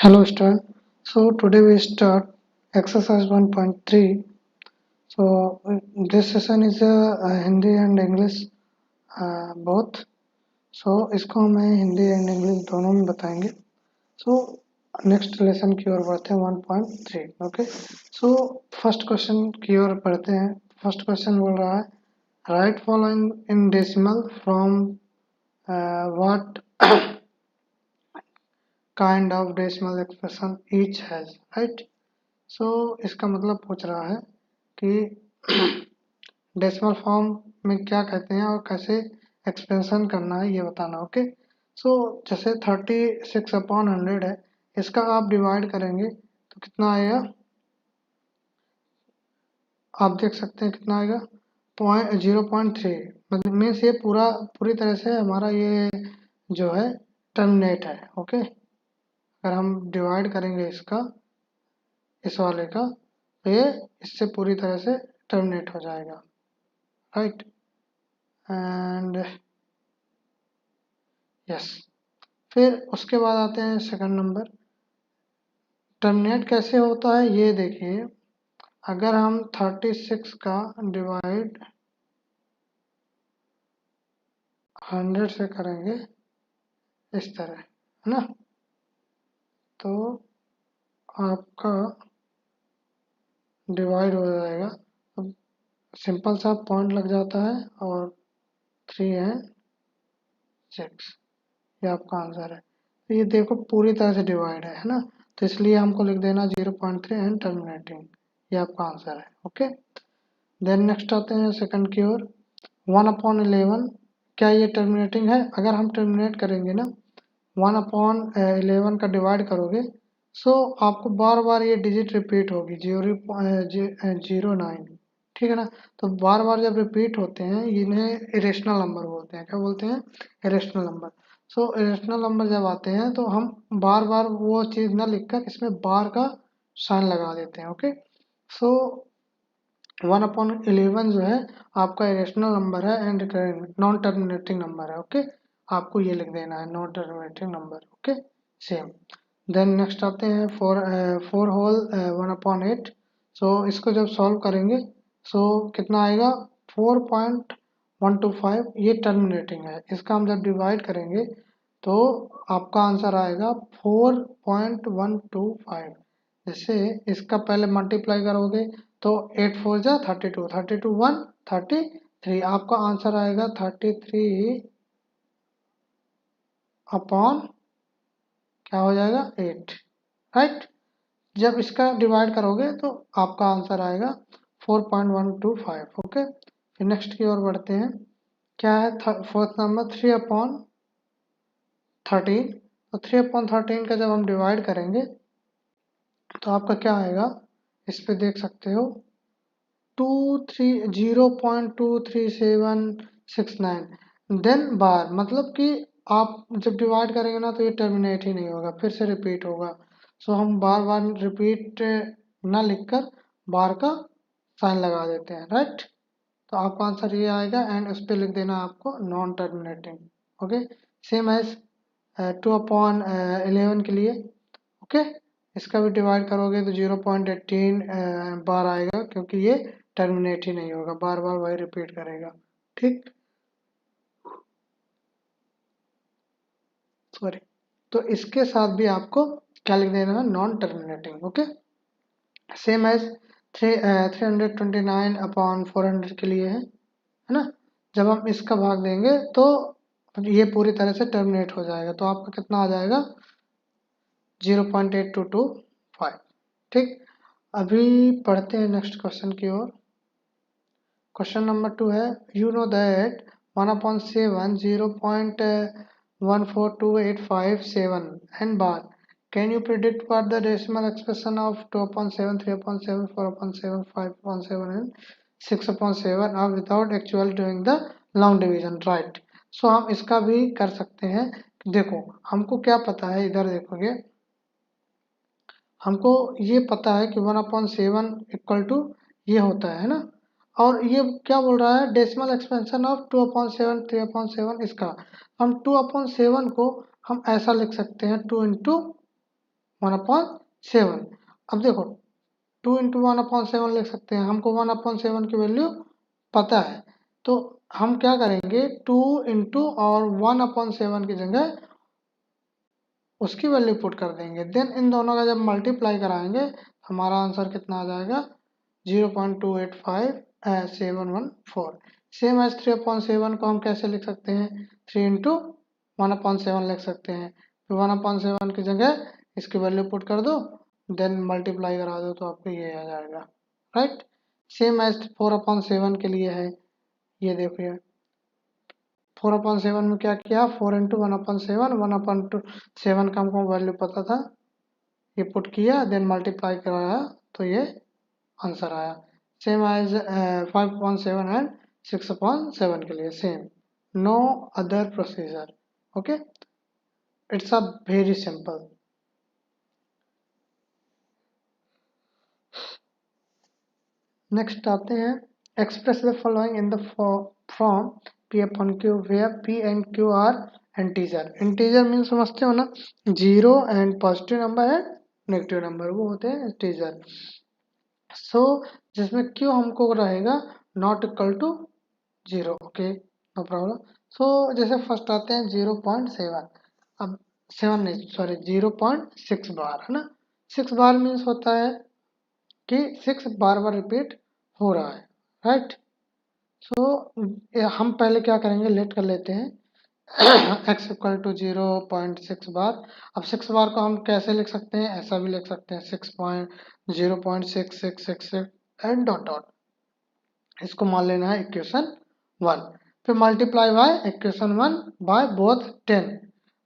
Hello student. So today we start exercise 1.3. So this session is Hindi and English both. So इसको हमें Hindi and English दोनों में बताएंगे. So next lesson की ओर बढ़ते हैं 1.3. ओके. सो फर्स्ट क्वेश्चन की ओर पढ़ते हैं. फर्स्ट क्वेश्चन बोल रहा है right following in decimal from what kind of decimal expression each has. Right. So इसका मतलब पूछ रहा है कि डेसिमल फॉर्म में क्या कहते हैं और कैसे एक्सपेंशन करना है ये बताना. ओके. सो जैसे 36/100 है, इसका आप डिवाइड करेंगे तो कितना आएगा आप देख सकते हैं. कितना आएगा 0.3. मतलब मीन्स ये पूरी तरह से हमारा ये जो है टर्मिनेट है. ओके. अगर हम डिवाइड करेंगे इसका इस वाले का तो ये इससे पूरी तरह से टर्मिनेट हो जाएगा. राइट. And yes. फिर उसके बाद आते हैं सेकंड नंबर. टर्मिनेट कैसे होता है ये देखिए. अगर हम 36 का डिवाइड 100 से करेंगे इस तरह, है ना, तो आपका डिवाइड हो जाएगा. अब सिंपल सा पॉइंट लग जाता है और 3 एंड 6 ये आपका आंसर है. तो ये देखो पूरी तरह से डिवाइड है ना, तो इसलिए हमको लिख देना 0.3 एंड टर्मिनेटिंग. ये आपका आंसर है. ओके. देन नेक्स्ट आते हैं सेकंड की ओर. 1/11 क्या ये टर्मिनेटिंग है? अगर हम टर्मिनेट करेंगे ना 1/11 का डिवाइड करोगे सो आपको बार बार ये डिजिट रिपीट होगी 0.09. ठीक है ना. तो बार बार जब रिपीट होते हैं इन्हें इरेशनल नंबर बोलते हैं. क्या बोलते हैं? Irrational number. So irrational number जब आते हैं तो हम बार बार वो चीज़ ना लिखकर इसमें बार का साइन लगा देते हैं. ओके. सो 1/11 जो है आपका इरेशनल नंबर है एंड नॉन टर्मिनेटिंग नंबर है. ओके. आपको ये लिख देना है non terminating number. Okay. Same. Then next आते हैं 4 होल 1/8. सो इसको जब सॉल्व करेंगे सो कितना आएगा 4.125. ये टर्मिनेटिंग है. इसका हम जब डिवाइड करेंगे तो आपका आंसर आएगा 4.125. जैसे इसका पहले मल्टीप्लाई करोगे तो 8 4 जा 32, 32 1 33. आपका आंसर आएगा 33 अपॉन क्या हो जाएगा 8. राइट. जब इसका डिवाइड करोगे तो आपका आंसर आएगा 4.125. ओके. फिर नेक्स्ट की ओर बढ़ते हैं. क्या है फोर्थ नंबर 3/13. तो 3/13 का जब हम डिवाइड करेंगे तो आपका क्या आएगा इस पे देख सकते हो 0.23769. देन बार मतलब कि आप जब डिवाइड करेंगे ना तो ये टर्मिनेट ही नहीं होगा, फिर से रिपीट होगा. सो हम बार बार रिपीट ना लिखकर बार का साइन लगा देते हैं. राइट. तो आपका आंसर ये आएगा एंड उस पर लिख देना आपको non terminating. Okay. Same as 2/11 के लिए. ओके. इसका भी डिवाइड करोगे तो 0.18 बार आएगा क्योंकि ये टर्मिनेट ही नहीं होगा, बार बार वही रिपीट करेगा. ठीक. सॉरी. तो इसके साथ भी आपको क्या लिख देना है non terminating. Okay. Same as 329/400 के लिए है ना. जब हम इसका भाग देंगे तो ये पूरी तरह से टर्मिनेट हो जाएगा. तो आपका कितना आ जाएगा 0.8225. ठीक. अभी पढ़ते हैं नेक्स्ट क्वेश्चन की ओर. क्वेश्चन नंबर 2 है you know that 1/7 0.142857 and bar. Can you predict what the decimal expression of 2/7, 3/7, 4/7, 5/7 and 6/7 are without actually doing the long division? Right. So हम इसका भी कर सकते हैं. देखो हमको क्या पता है, इधर देखोगे हमको ये पता है कि 1/7 इक्वल टू ये होता है ना. और ये क्या बोल रहा है डेसिमल एक्सपेंशन ऑफ 2/7, 3/7. इसका हम 2/7 को हम ऐसा लिख सकते हैं 2 into 1/7। अब देखो 2 इंटू 1/7 लिख सकते हैं, हमको 1/7 की वैल्यू पता है, तो हम क्या करेंगे 2 इंटू और 1/7 की जगह उसकी वैल्यू पुट कर देंगे। देन इन दोनों का जब मल्टीप्लाई कराएंगे हमारा आंसर कितना आ जाएगा 0.285714। सेम एज 3/7 को हम कैसे लिख सकते हैं 3 इंटू 1/7 लिख सकते हैं, फिर 1/7 की जगह इसकी वैल्यू पुट कर दो, देन मल्टीप्लाई करा दो तो आपको ये आ जाएगा, राइट। सेम एज 4/7 के लिए है, ये देखिए 4/7 में क्या किया 4 इंटू 1/7, 1/7 का हमको वैल्यू पता था, ये पुट किया देन मल्टीप्लाई कराया तो ये आंसर आया। सेम एज 5/7 एंड 6/7 के लिए same, no other procedure. Okay, it's a very simple. Next आते हैं express the following in the form P/Q where P and Q are integer। integer mean समझते हो ना, zero and positive number and negative number वो होते हैं integer. So जिसमें Q हमको रहेगा not equal to 0। Okay no problem. So जैसे फर्स्ट आते हैं 0.7, अब 7 नहीं सॉरी 0.6 बार है ना। 6 बार मीन्स होता है कि 6 बार बार रिपीट हो रहा है, राइट। सो हम पहले क्या करेंगे लेट कर लेते हैं x इक्वल टू 0.6 बार। अब 6 बार को हम कैसे लिख सकते हैं, ऐसा भी लिख सकते हैं 6.0.6666 एंड डॉट डॉट, इसको मान लेना है इक्वेशन 1। फिर multiply by equation 1 by both 10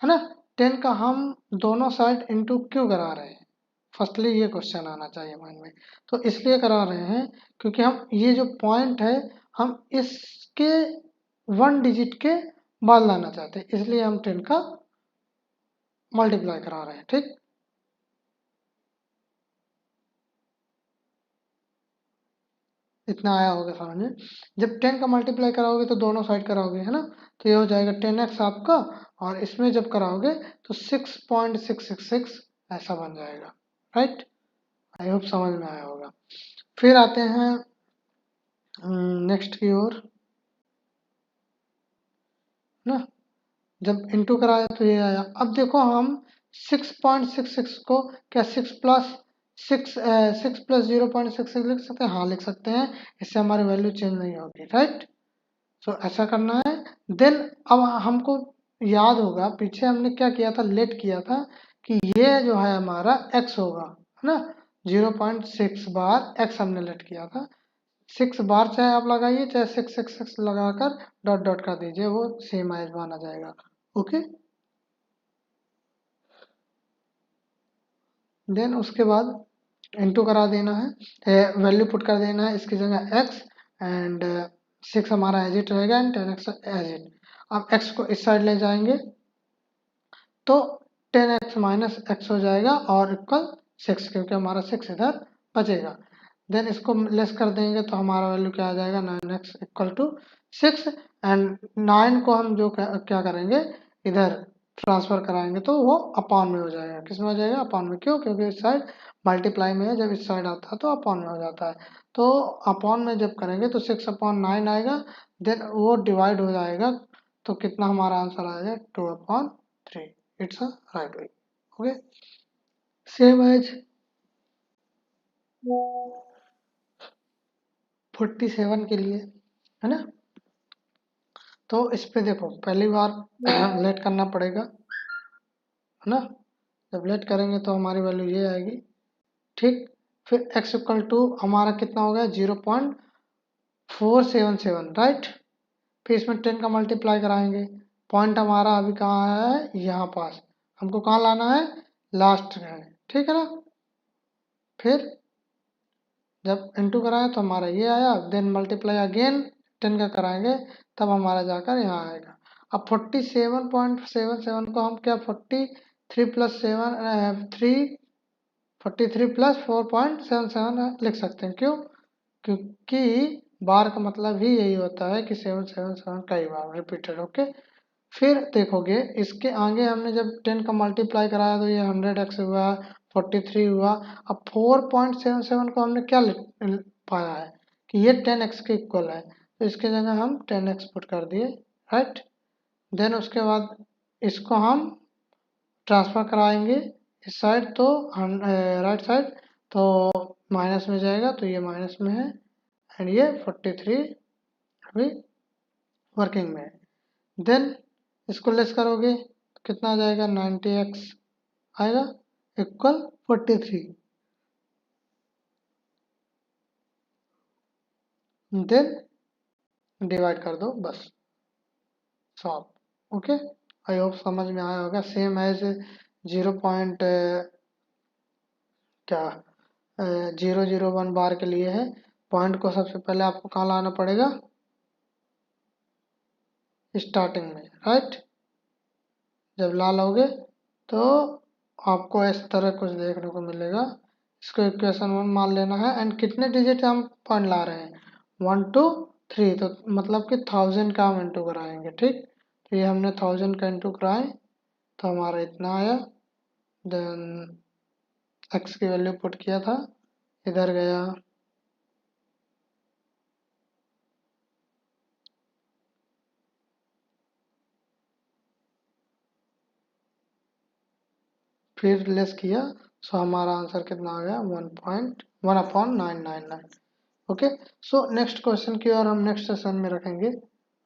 है ना। 10 का हम दोनों साइड इंटू क्यों करा रहे हैं, फर्स्टली ये क्वेश्चन आना चाहिए माइंड में। तो इसलिए करा रहे हैं क्योंकि हम ये जो पॉइंट है हम इसके 1 डिजिट के बाद लाना चाहते हैं, इसलिए हम 10 का मल्टीप्लाई करा रहे हैं, ठीक। इतना आया होगा समझ में। जब 10 का मल्टीप्लाई कराओगे तो दोनों साइड कराओगे है ना, तो ये हो जाएगा 10x आपका, और इसमें जब कराओगे तो 6.666 ऐसा बन जाएगा, राइट। आई होप समझ में आया होगा। फिर आते हैं नेक्स्ट की ओर ना। जब इंटू कराया तो ये आया। अब देखो हम 6.66 को क्या 6 प्लस 0.66 लिख सकते हैं, हाँ लिख सकते हैं, इससे हमारी वैल्यू चेंज नहीं होगी, राइट। सो ऐसा करना है। देन अब हमको याद होगा पीछे हमने क्या किया था, लेट किया था कि ये जो है हमारा x होगा है ना। 0.6 बार x हमने लेट किया था। 6 बार चाहे आप लगाइए चाहे 666 लगाकर डॉट डॉट कर दीजिए, वो सेम एज माना जाएगा। ओके, देन उसके बाद इंटू करा देना है, वैल्यू पुट कर देना है इसकी जगह x एंड 6 हमारा एज इट रहेगा एंड 10x एज इट। अब x को इस साइड ले जाएंगे तो 10x माइनस x हो जाएगा और इक्वल 6, क्योंकि हमारा 6 इधर बचेगा। देन इसको लेस कर देंगे तो हमारा वैल्यू क्या आ जाएगा 9x इक्वल टू 6 एंड 9 को हम जो क्या करेंगे इधर ट्रांसफर कराएंगे तो वो अपॉन में हो जाएगा। किस में हो जाएगा अपॉन में, क्यों, क्योंकि इस साइड मल्टीप्लाई में है, जब इस साइड आता है तो अपॉन में हो जाता है। तो अपॉन में जब करेंगे तो 6/9 आएगा, देन वो डिवाइड हो जाएगा तो कितना हमारा आंसर आएगा 2/3। It's a right way. Okay, same as 47 के लिए है ना। तो इस पे देखो पहली बार लेट करना पड़ेगा है ना। जब लेट करेंगे तो हमारी वैल्यू ये आएगी, ठीक। फिर x इक्वल टू हमारा कितना हो गया 0.477, राइट। फिर इसमें 10 का मल्टीप्लाई कराएंगे, पॉइंट हमारा अभी कहाँ है यहाँ पास, हमको कहाँ लाना है लास्ट में, ठीक है ना। फिर जब इंटू कराएं तो हमारा ये आया, देन मल्टीप्लाई अगेन 10 का कराएंगे तब हमारा जाकर यहाँ आएगा। अब 47.77 को हम क्या 43 प्लस 4.77 लिख सकते हैं, क्यों, क्योंकि बार का मतलब ही यही होता है कि 777 कई बार रिपीटेड। ओके, फिर देखोगे इसके आगे हमने जब 10 का मल्टीप्लाई कराया तो ये 100x हुआ, 43 हुआ। अब 4.77 को हमने क्या पाया है कि ये 10x के इक्वल है, तो इसके जगह हम 10x पुट कर दिए, राइट। देन उसके बाद इसको हम ट्रांसफर कराएंगे इस साइड, तो राइट साइड, तो माइनस में जाएगा, तो ये माइनस में है, एंड ये 43 अभी वर्किंग में है। देन इसको लेस करोगे तो कितना आ जाएगा, 90x आएगा इक्वल 43। देन डिवाइड कर दो बस, सॉल्व। ओके, आई होप समझ में आया होगा। सेम एज 0 पॉइंट क्या 001 बार के लिए है। पॉइंट को सबसे पहले आपको कहाँ लाना पड़ेगा, स्टार्टिंग में, राइट। जब ला लोगे तो आपको इस तरह कुछ देखने को मिलेगा। इसको इक्वेशन 1 मान लेना है, एंड कितने डिजिट हम पॉइंट ला रहे हैं, 1 to 3, तो मतलब कि 1000 का हम इंटू कराएंगे, ठीक। तो ये हमने 1000 का इंटू कराए, तो हमारा इतना आया। देन एक्स की वैल्यू पुट किया था, इधर गया, फिर लेस किया, सो हमारा आंसर कितना आ गया, 1.1/999। ओके, सो नेक्स्ट क्वेश्चन की और हम नेक्स्ट सेशन में रखेंगे।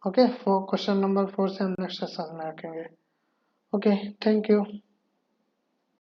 ओके, क्वेश्चन नंबर 4 से हम नेक्स्ट सेशन में रखेंगे। Okay, thank you.